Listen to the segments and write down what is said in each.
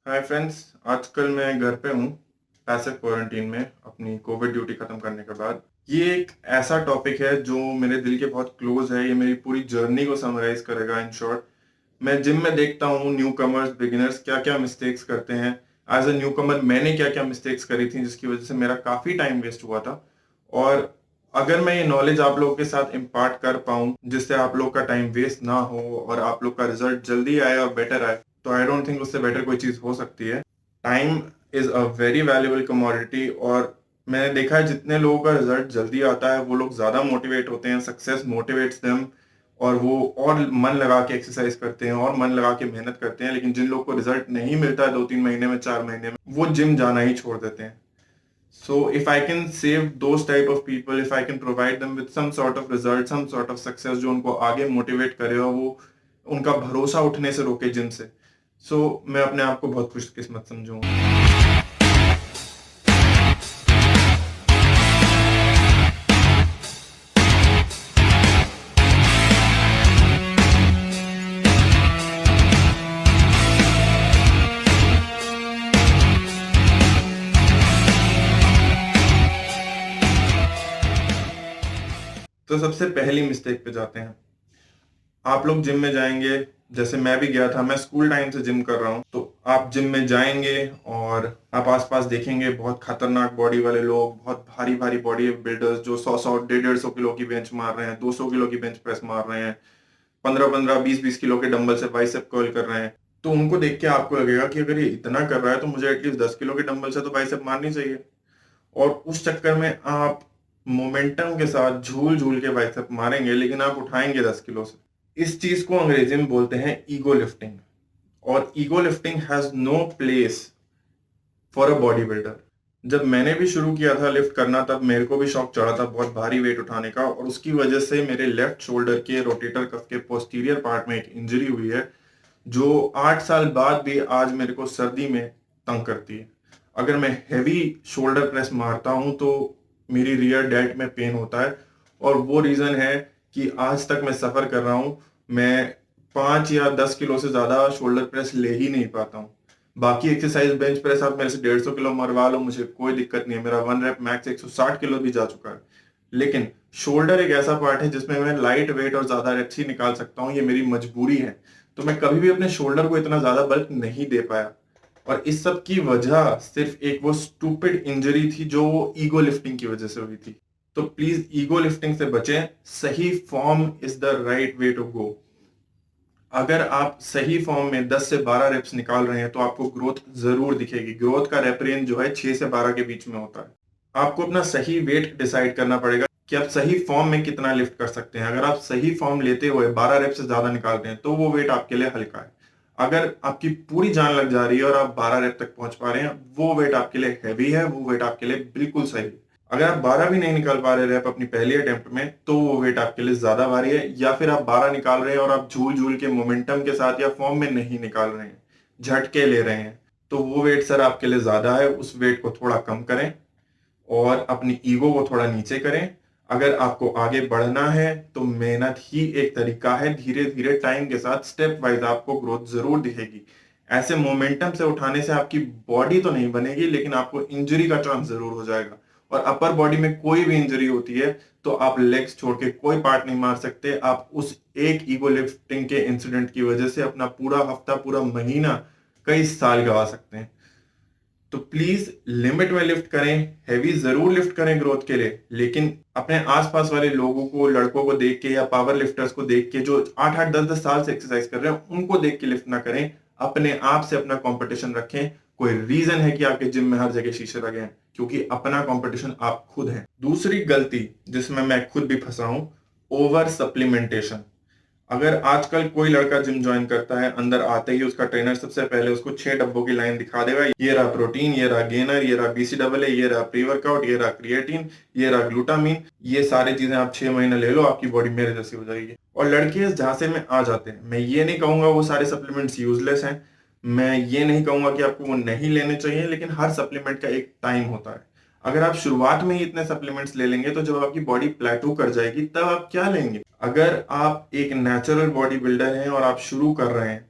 Hi friends, आजकल मैं घर पे हूँ पैसिव क्वारंटीन में अपनी कोविड ड्यूटी खत्म करने के बाद। ये एक ऐसा टॉपिक है जो मेरे दिल के बहुत क्लोज है। ये मेरी पूरी जर्नी को समराइज करेगा। इन शॉर्ट, मैं जिम में देखता हूँ न्यू कमर्स बिगिनर्स क्या क्या मिस्टेक्स करते हैं। एज अ न्यू कमर मैंने क्या क्या मिस्टेक्स करी थी जिसकी वजह से मेरा काफी टाइम वेस्ट हुआ था। और अगर मैं ये नॉलेज आप लोगों के साथ इम्पार्ट कर पाऊँ जिससे आप लोग का टाइम वेस्ट ना हो और आप लोग का रिजल्ट जल्दी आए और बेटर आए, तो आई डोंट थिंक उससे बेटर कोई चीज हो सकती है। Time is a very valuable commodity. और मैंने देखा है जितने लोगों का रिजल्ट जल्दी आता है वो लोग ज्यादा मोटिवेट होते हैं, सक्सेस मोटिवेट्स देम, और वो और मन लगा के एक्सरसाइज करते हैं और मन लगा के मेहनत करते हैं। लेकिन जिन लोग को रिजल्ट नहीं मिलता है 2-3 महीने में, 4 महीने में, वो जिम जाना ही छोड़ देते हैं। So if I can save those type of people, if I can provide them with some sort of result, some sort of success जो उनको आगे मोटिवेट करे और वो उनका भरोसा उठने से रोके जिम से, so मैं अपने आप को बहुत खुशकिस्मत समझूंगा। तो सबसे पहली मिस्टेक पे जाते हैं। आप लोग जिम में जाएंगे, जैसे मैं भी गया था, मैं स्कूल टाइम से जिम कर रहा हूँ। तो आप जिम में जाएंगे और आप आसपास देखेंगे बहुत खतरनाक बॉडी वाले लोग, बहुत भारी भारी बॉडी बिल्डर्स जो 100-100 150-150 किलो की बेंच मार रहे हैं, 200 किलो की बेंच प्रेस मार रहे हैं, 15-15 20-20 किलो के डंबल से बाइसेप कर्ल कर रहे हैं। तो उनको देख के आपको लगेगा कि अगर ये इतना कर रहा है तो मुझे एटलीस्ट 10 किलो के डंबल से तो बाइसेप मारनी चाहिए। और उस चक्कर में आप मोमेंटम के साथ झूल झूल के बाइसेप मारेंगे, लेकिन आप उठाएंगे 10 किलो से। इस चीज को अंग्रेजी में बोलते हैं ईगो लिफ्टिंग। और ego lifting has no place for a bodybuilder. जब मैंने भी शुरू किया था लिफ्ट करना, तब मेरे को भी शौक चढ़ा था बहुत भारी वेट उठाने का, और उसकी वजह से मेरे लेफ्ट शोल्डर के रोटेटर कफ के पोस्टीरियर पार्ट में एक इंजरी हुई है जो 8 साल बाद भी आज मेरे को सर्दी में तंग करती है। अगर मैं हैवी शोल्डर प्रेस मारता हूं तो मेरी रियर डेल्ट में पेन होता है, और वो रीजन है कि आज तक मैं सफर कर रहा हूं। मैं 5 या 10 किलो से ज्यादा शोल्डर प्रेस ले ही नहीं पाता हूँ। बाकी एक्सरसाइज बेंच प्रेस आप मेरे से 150 किलो मरवा लो, मुझे कोई दिक्कत नहीं है। मेरा 1 रेप मैक्स 160 किलो भी जा चुका है। लेकिन शोल्डर एक ऐसा पार्ट है जिसमें मैं लाइट वेट और ज्यादा रेप्स ही निकाल सकता हूँ, ये मेरी मजबूरी है। तो मैं कभी भी अपने शोल्डर को इतना ज्यादा बल्क नहीं दे पाया, और इस सब की वजह सिर्फ एक वो स्टूपिड इंजरी थी जो वो ईगो लिफ्टिंग की वजह से हुई थी। तो प्लीज ईगो लिफ्टिंग से बचें। सही form is the right way to go. अगर आप सही फॉर्म में 10 से 12 रेप्स निकाल रहे हैं तो आपको ग्रोथ जरूर दिखेगी। ग्रोथ का रेप रेंज जो है 6 से 12 के बीच में होता है। आपको अपना सही वेट डिसाइड करना पड़ेगा कि आप सही फॉर्म में कितना लिफ्ट कर सकते हैं। अगर आप सही फॉर्म लेते हुए 12 रेप से ज्यादा निकालते हैं तो वो वेट आपके लिए हल्का है। अगर आपकी पूरी जान लग जा रही है और आप 12 रेप तक पहुंच पा रहे हैं, वो वेट आपके लिए हैवी है, वो वेट आपके लिए बिल्कुल सही है। अगर आप 12 भी नहीं निकाल पा रहे रैप अपनी पहली अटेम्प्ट में, तो वो वेट आपके लिए ज्यादा भारी है। या फिर आप 12 निकाल रहे हैं और आप झूल झूल के मोमेंटम के साथ या फॉर्म में नहीं निकाल रहे हैं, झटके ले रहे हैं, तो वो वेट सर आपके लिए ज्यादा है। उस वेट को थोड़ा कम करें और अपनी ईगो को थोड़ा नीचे करें। अगर आपको आगे बढ़ना है तो मेहनत ही एक तरीका है। धीरे धीरे टाइम के साथ स्टेप वाइज आपको ग्रोथ जरूर दिखेगी। ऐसे मोमेंटम से उठाने से आपकी बॉडी तो नहीं बनेगी, लेकिन आपको इंजरी का चांस जरूर हो जाएगा। और अपर बॉडी में कोई भी इंजरी होती है तो आप लेग्स छोड़ के कोई पार्ट नहीं मार सकते। आप उस एक ईगो लिफ्टिंग के इंसिडेंट की वजह से अपना पूरा हफ्ता, पूरा महीना, कई साल गवा सकते हैं। तो प्लीज लिमिट में लिफ्ट करें। हैवी जरूर लिफ्ट करें ग्रोथ के लिए, लेकिन अपने आसपास वाले लोगों को, लड़कों को देख के या पावर लिफ्टर्स को देख के जो 8-8 10-10 साल से एक्सरसाइज कर रहे हैं, उनको देख के लिफ्ट ना करें। अपने आप से अपना कंपटीशन रखें। कोई रीजन है कि आपके जिम में हर जगह शीशे लगे हैं? क्योंकि अपना कंपटीशन आप खुद हैं। दूसरी गलती जिसमें मैं खुद भी फंसा हूं, ओवर सप्लीमेंटेशन। अगर आजकल कोई लड़का जिम ज्वाइन करता है, अंदर आते ही उसका ट्रेनर सबसे पहले उसको 6 डब्बों की लाइन दिखा देगा। ये रहा प्रोटीन, ये रहा गेनर, ये रहा BCAA, ये रहा प्री वर्कआउट, ये रहा क्रिएटिन, ये रहा ग्लूटामीन। ये सारी चीजें आप 6 महीने ले लो, आपकी बॉडी मेरे जैसी हो जाएगी। और लड़के इस झांसे में आ जाते हैं। मैं ये नहीं कहूंगा वो सारे सप्लीमेंट्स यूजलेस हैं, मैं ये नहीं कहूंगा कि आपको वो नहीं लेने चाहिए, लेकिन हर सप्लीमेंट का एक टाइम होता है। अगर आप शुरुआत में ही इतने सप्लीमेंट्स ले लेंगे तो जब आपकी बॉडी प्लेटू कर जाएगी तब आप क्या लेंगे? अगर आप एक नेचुरल बॉडी बिल्डर हैं और आप शुरू कर रहे हैं,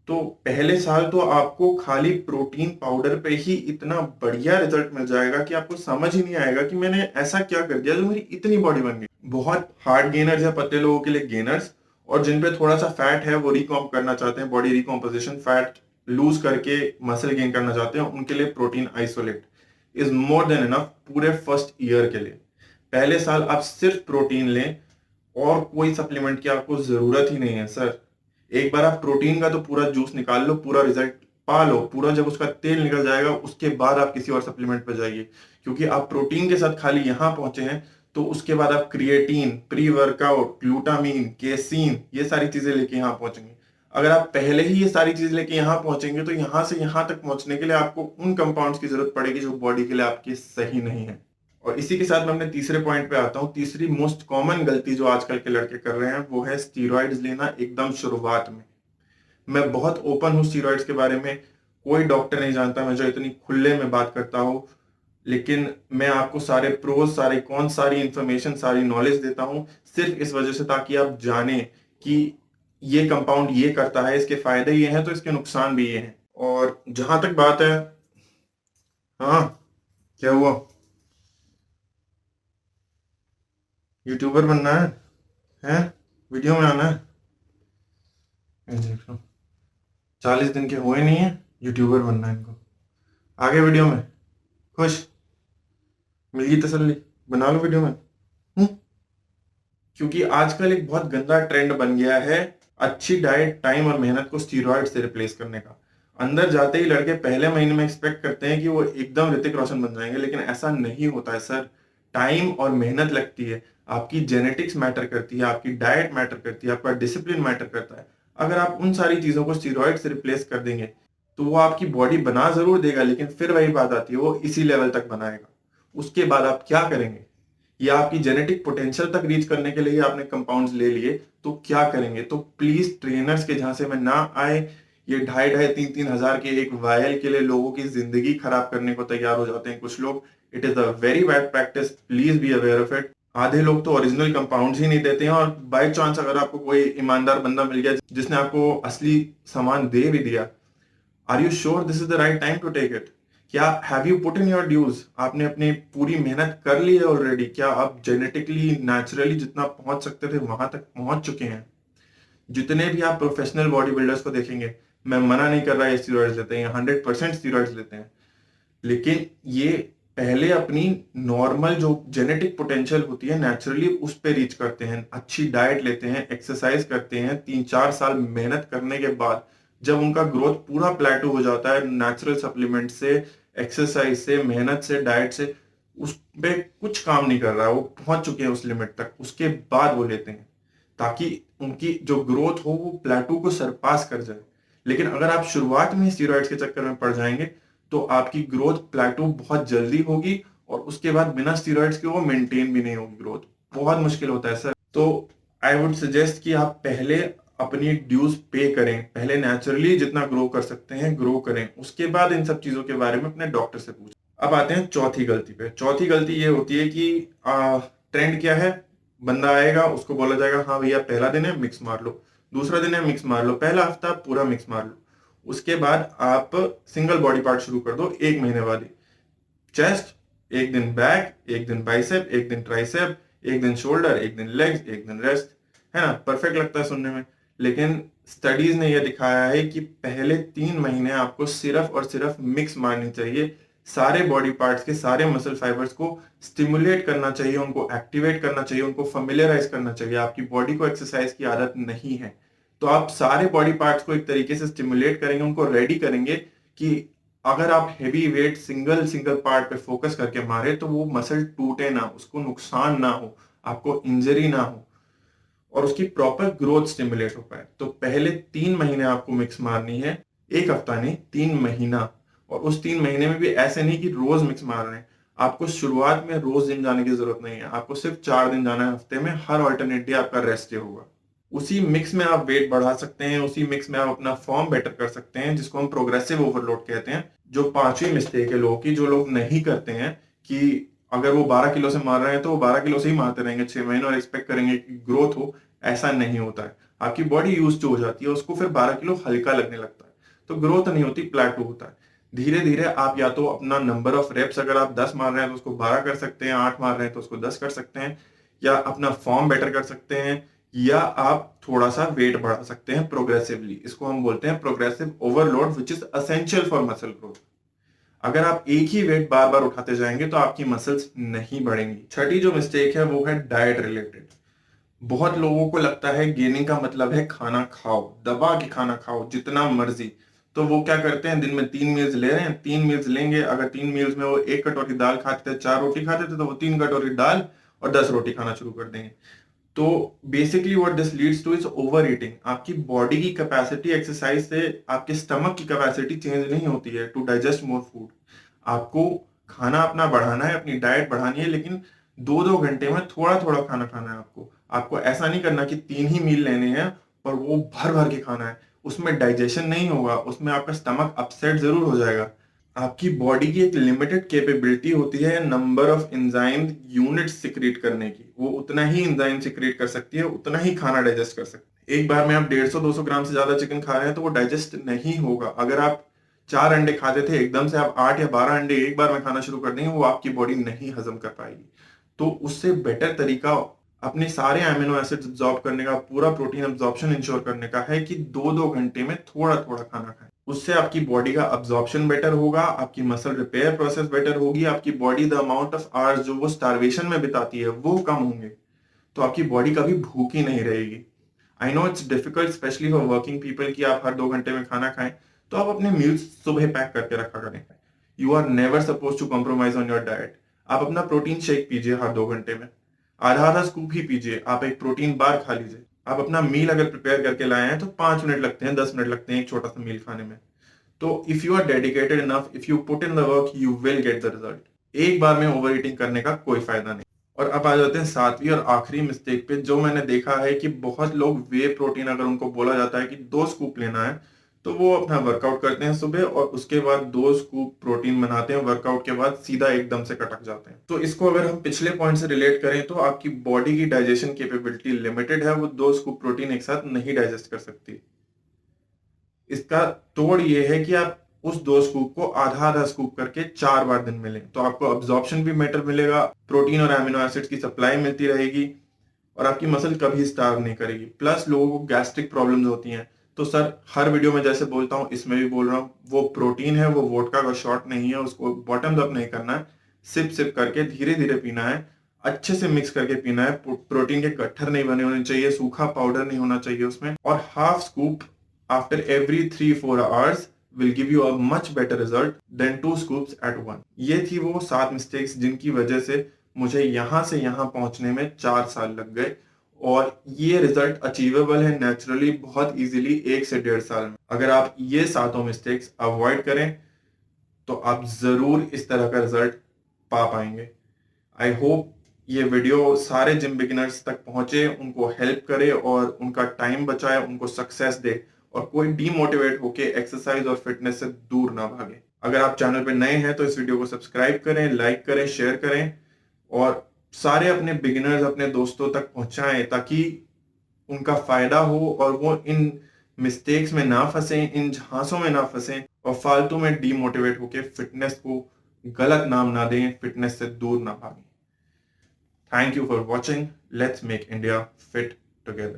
तो पहले साल तो आपको खाली प्रोटीन पाउडर पे ही इतना बढ़िया रिजल्ट मिल जाएगा कि आपको समझ ही नहीं आएगा कि मैंने ऐसा क्या कर दिया जो मेरी इतनी बॉडी बन गई। बहुत हार्ड गेनर्स या पतले लोगों के लिए गेनर्स, और जिन पे थोड़ा सा फैट है, वो रिकॉम्प करना चाहते हैं, बॉडी रिकॉम्पोजिशन, फैट लूज करके मसल गेन करना चाहते हैं, उनके लिए protein isolate is more than enough पूरे फर्स्ट ईयर के लिए। पहले साल आप सिर्फ प्रोटीन लें और कोई सप्लीमेंट की आपको जरूरत ही नहीं है सर। एक बार आप प्रोटीन का तो पूरा जूस निकाल लो, पूरा रिजल्ट पा लो, पूरा जब उसका तेल निकल जाएगा उसके बाद आप किसी और सप्लीमेंट पर जाइए। क्योंकि आप प्रोटीन के साथ खाली यहां पहुंचे हैं, तो उसके बाद आप creatine, pre workout, glutamine, casein, ये सारी चीजें लेके यहां पहुंचेंगे। अगर आप पहले ही ये सारी चीज लेके यहां पहुंचेंगे तो यहां से यहां तक पहुंचने के लिए आपको उन कंपाउंड्स की जरूरत पड़ेगी जो बॉडी के लिए आपके सही नहीं है। और इसी के साथ मैं अपने तीसरे पॉइंट पे आता हूँ। तीसरी मोस्ट कॉमन गलती जो आजकल के लड़के कर रहे हैं वो है स्टीरॉइड्स लेना एकदम शुरुआत में। मैं बहुत ओपन हूँ स्टीरॉइड्स के बारे में, कोई डॉक्टर नहीं जानता मैं जो इतनी खुले में बात करता हूँ, लेकिन मैं आपको सारे प्रोज, सारे कौन, सारी इंफॉर्मेशन, सारी नॉलेज देता हूँ सिर्फ इस वजह से ताकि आप जाने कि ये कंपाउंड ये करता है, इसके फायदे ये हैं तो इसके नुकसान भी ये हैं। और जहां तक बात है, हाँ क्या हुआ, यूट्यूबर बनना है वीडियो में आना है? ये देख लो, 40 दिन के हुए नहीं है, यूट्यूबर बनना है इनको। आगे वीडियो में खुश, मिल गई तसल्ली, बना लो वीडियो में। हम्म? क्योंकि आजकल एक बहुत गंदा ट्रेंड बन गया है अच्छी डाइट, टाइम और मेहनत को स्टीरॉइड से रिप्लेस करने का। अंदर जाते ही लड़के पहले महीने में एक्सपेक्ट करते हैं कि वो एकदम ऋतिक रोशन बन जाएंगे, लेकिन ऐसा नहीं होता है सर। टाइम और मेहनत लगती है, आपकी जेनेटिक्स मैटर करती है, आपकी डाइट मैटर करती है, आपका डिसिप्लिन मैटर करता है। अगर आप उन सारी चीजों को स्टीरॉइड से रिप्लेस कर देंगे तो वो आपकी बॉडी बना जरूर देगा, लेकिन फिर वही बात आती है, वो इसी लेवल तक बनाएगा। उसके बाद आप क्या करेंगे? या आपकी जेनेटिक पोटेंशियल तक रीच करने के लिए आपने कंपाउंड्स ले लिए, तो क्या करेंगे? तो प्लीज ट्रेनर्स के झांसे में ना आए। ये 2,500-3,000 के एक वायल के लिए लोगों की जिंदगी खराब करने को तैयार हो जाते हैं कुछ लोग। It is a very bad practice, please be aware of it. आधे लोग तो ओरिजिनल कंपाउंड्स ही नहीं देते हैं, और बाय चांस अगर आपको कोई ईमानदार बंदा मिल गया जिसने आपको असली सामान दे भी दिया, are you sure this is the right time to take it? क्या have you put in your dues? आपने अपनी पूरी मेहनत कर ली है ऑलरेडी? क्या आप जेनेटिकली, नेचुरली जितना पहुंच सकते थे वहां तक पहुंच चुके हैं? जितने भी आप प्रोफेशनल बॉडी बिल्डर्स को देखेंगे, मैं मना नहीं कर रहा है स्टीरॉइड्स लेते हैं, 100% स्टीरॉइड्स लेते हैं, लेकिन ये पहले अपनी नॉर्मल जो जेनेटिक पोटेंशियल होती है नेचुरली उस पे रीच करते हैं, अच्छी डाइट लेते हैं, एक्सरसाइज करते हैं, 3-4 साल मेहनत करने के बाद जब उनका ग्रोथ पूरा प्लेटो हो जाता है, नेचुरल सप्लीमेंट से, एक्सरसाइज से, मेहनत से, डाइट से, उस पे कुछ काम नहीं कर रहा है, वो पहुंच चुके हैं उस लिमिट तक, उसके बाद वो लेते हैं ताकि उनकी जो ग्रोथ हो वो प्लेटो को सरपास कर जाए। लेकिन अगर आप शुरुआत में स्टीरॉइड्स के चक्कर में पड़ जाएंगे तो आपकी ग्रोथ प्लेटो बहुत जल्दी होगी, और उसके बाद बिना स्टीरॉइड्स के वो मेंटेन भी नहीं होगी, ग्रोथ बहुत मुश्किल होता है सर। तो आई वुड सजेस्ट कि आप पहले अपनी ड्यूज पे करें, पहले नेचुरली जितना ग्रो कर सकते हैं ग्रो करें, उसके बाद इन सब चीजों के बारे में अपने डॉक्टर से पूछें। अब आते हैं चौथी गलती पे। चौथी गलती ये होती है कि ट्रेंड क्या है, बंदा आएगा उसको बोला जाएगा हाँ भैया पहला दिन है मिक्स मार लो, दूसरा दिन है मिक्स मार लो, पहला हफ्ता पूरा मिक्स मार लो, उसके बाद आप सिंगल बॉडी पार्ट शुरू कर दो एक महीने बाद ही। चेस्ट एक दिन, बैक एक दिन, बाइसेप एक दिन, ट्राइसेप एक दिन, शोल्डर एक दिन, लेग्स एक दिन, रेस्ट। है ना, परफेक्ट लगता है सुनने में, लेकिन स्टडीज ने यह दिखाया है कि पहले 3 महीने आपको सिर्फ और सिर्फ मिक्स मारनी चाहिए। सारे बॉडी पार्ट्स के सारे मसल फाइबर्स को स्टिमुलेट करना चाहिए, उनको एक्टिवेट करना चाहिए, उनको फेमिलियराइज करना चाहिए। आपकी बॉडी को एक्सरसाइज की आदत नहीं है, तो आप सारे बॉडी पार्ट्स को एक तरीके से स्टिमुलेट करेंगे, उनको रेडी करेंगे कि अगर आप heavy weight single single part पे फोकस करके मारे तो वो मसल टूटे ना, उसको नुकसान ना हो, आपको इंजरी ना हो, और उसकी प्रॉपर ग्रोथ स्टिमुलेट हो पाए। तो पहले 3 महीने आपको मिक्स मारनी है, एक हफ्ता नहीं, 3 महीना। और उस 3 महीने में भी ऐसे नहीं कि रोज मिक्स मार रहे हैं। आपको शुरुआत में रोज जिम जाने की जरूरत नहीं है, आपको सिर्फ 4 दिन जाना है हफ्ते में, हर ऑल्टरनेट डे आपका रेस्ट डे होगा। उसी मिक्स में आप वेट बढ़ा सकते हैं, उसी मिक्स में आप अपना फॉर्म बेटर कर सकते हैं, जिसको हम प्रोग्रेसिव ओवरलोड कहते हैं। जो पांचवी मिस्टेक है लोगों की, जो लोग नहीं करते हैं कि अगर वो 12 किलो से मार रहे हैं तो वो 12 किलो से ही मारते रहेंगे 6 महीने और एक्सपेक्ट करेंगे कि ग्रोथ हो, ऐसा नहीं होता है। आपकी बॉडी यूज टू हो जाती है, उसको फिर 12 किलो हल्का लगने लगता है, तो ग्रोथ नहीं होती, प्लेटो होता है। धीरे धीरे आप या तो अपना नंबर ऑफ रेप्स, अगर आप 10 मार रहे हैं तो उसको 12 कर सकते हैं, 8 मार रहे हैं तो उसको 10 कर सकते हैं, या अपना फॉर्म बेटर कर सकते हैं, या आप थोड़ा सा वेट बढ़ा सकते हैं प्रोग्रेसिवली। इसको हम बोलते हैं progressive overload, which is essential for muscle growth. अगर आप एक ही वेट बार बार उठाते जाएंगे तो आपकी मसल्स नहीं बढ़ेंगी। छठी जो मिस्टेक है वो है डाइट रिलेटेड। बहुत लोगों को लगता है गेनिंग का मतलब है खाना खाओ, दबा के खाना खाओ जितना मर्जी। तो वो क्या करते हैं, दिन में 3 मील्स ले रहे हैं, 3 मील्स लेंगे, अगर 3 मील्स में वो 1 कटोरी दाल खाते थे, 4 रोटी खाते थे, तो वो 3 कटोरी दाल और 10 रोटी खाना शुरू कर देंगे। तो basically what this leads two is over eating. आपकी बॉडी की कैपेसिटी एक्सरसाइज से, आपके स्टमक की कैपेसिटी चेंज नहीं होती है टू डाइजेस्ट मोर फूड। आपको खाना अपना बढ़ाना है, अपनी डाइट बढ़ानी है, लेकिन 2-2 घंटे में थोड़ा थोड़ा खाना खाना है आपको। आपको ऐसा नहीं करना कि 3 ही मील लेने हैं और वो भर भर के खाना है, उसमें डाइजेशन नहीं होगा, उसमें आपका स्टमक अपसेट जरूर हो जाएगा। आपकी बॉडी की एक लिमिटेड कैपेबिलिटी होती है number of enzyme unit secrete करने की, वो उतना ही एंजाइम सिक्रीट कर सकती है, उतना ही खाना डाइजेस्ट कर सकती है। एक बार में आप 150-200 ग्राम से ज्यादा चिकन खा रहे हैं तो वो डाइजेस्ट नहीं होगा। अगर आप 4 अंडे खाते थे, एकदम से आप 8 या 12 अंडे एक बार में खाना शुरू कर देंगे, वो आपकी बॉडी नहीं हजम कर पाएगी। तो उससे बेटर तरीका अपने सारे एमिनो एसिड्स अब्सॉर्ब करने का, पूरा प्रोटीन अब्सॉर्प्शन इंश्योर करने का है कि 2-2 घंटे में थोड़ा थोड़ा खाना खाएं। उससे आपकी बॉडी का अब्सॉर्प्शन बेटर होगा, आपकी मसल रिपेयर प्रोसेस बेटर होगी, आपकी body the amount of hours जो वो स्टारवेशन में बिताती है वो कम होंगे, तो आपकी बॉडी कभी भूखी नहीं रहेगी। I know it's difficult specially for working people कि आप हर 2 घंटे में खाना खाएं, तो आप अपने मील्स सुबह पैक करके रखा करें। You are never suppose to compromise on your diet. आप अपना प्रोटीन शेक पीजिए हर 2 घंटे में, आधा आधा स्कूप ही पीजिए, आप एक प्रोटीन बार खा लीजिए। आप अपना मील अगर प्रिपेयर करके लाए हैं तो 5 मिनट लगते हैं, 10 मिनट लगते हैं एक छोटा सा मील खाने में। तो if you are dedicated enough, if you put in the work, you will get the result. एक बार में ओवर ईटिंग करने का कोई फायदा नहीं। और अब आ जाते हैं 7वीं और आखिरी मिस्टेक पे, जो मैंने देखा है कि बहुत लोग वे प्रोटीन, अगर उनको बोला जाता है कि 2 स्कूप लेना है, तो वो अपना वर्कआउट करते हैं सुबह और उसके बाद 2 स्कूप प्रोटीन बनाते हैं, वर्कआउट के बाद सीधा एकदम से कटक जाते हैं। तो इसको अगर हम पिछले पॉइंट से रिलेट करें तो आपकी बॉडी की डाइजेशन कैपेबिलिटी लिमिटेड है, वो 2 स्कूप प्रोटीन एक साथ नहीं डाइजेस्ट कर सकती। इसका तोड़ ये है कि आप उस 2 स्कूप को आधा आधा स्कूप करके 4 बार दिन में लें, तो आपको अब्जॉर्प्शन भी बेटर मिलेगा, प्रोटीन और एमिनो एसिड्स की सप्लाई मिलती रहेगी, और आपकी मसल कभी स्टार्व नहीं करेगी। प्लस लोगों को गैस्ट्रिक प्रॉब्लम्स होती हैं, तो सर हर वीडियो में जैसे बोलता हूँ इसमें भी बोल रहा हूँ, वो प्रोटीन है, वो वोडका का शॉट नहीं है, उसको बॉटम्स अप नहीं करना है, सिप सिप करके धीरे धीरे पीना है, अच्छे से मिक्स करके पीना है। प्रोटीन के गट्ठर नहीं बने होने चाहिए, सूखा पाउडर नहीं होना चाहिए उसमें, और half scoop after every 3-4 hours will give you a much better result than 2 scoops at one। ये थी वो 7 मिस्टेक्स जिनकी वजह से मुझे यहां से यहां पहुंचने में 4 साल लग गए, और ये रिजल्ट अचीवेबल है नेचुरली बहुत इजीली 1 से 1.5 साल में। अगर आप ये 7 मिस्टेक्स अवॉइड करें तो आप जरूर इस तरह का रिजल्ट पा पाएंगे। आई होप ये वीडियो सारे जिम बिगिनर्स तक पहुंचे, उनको हेल्प करे और उनका टाइम बचाए, उनको सक्सेस दे, और कोई डीमोटिवेट होके एक्सरसाइज और फिटनेस से दूर ना भागे। अगर आप चैनल पे नए हैं तो इस वीडियो को सब्सक्राइब करें, लाइक करें, शेयर करें, और सारे अपने बिगिनर्स, अपने दोस्तों तक पहुंचाएं ताकि उनका फायदा हो और वो इन मिस्टेक्स में ना फंसे, इन झांसों में ना फंसे, और फालतू में डीमोटिवेट होके फिटनेस को गलत नाम ना दें, फिटनेस से दूर ना भागें। Thank you for watching. Let's make India fit together.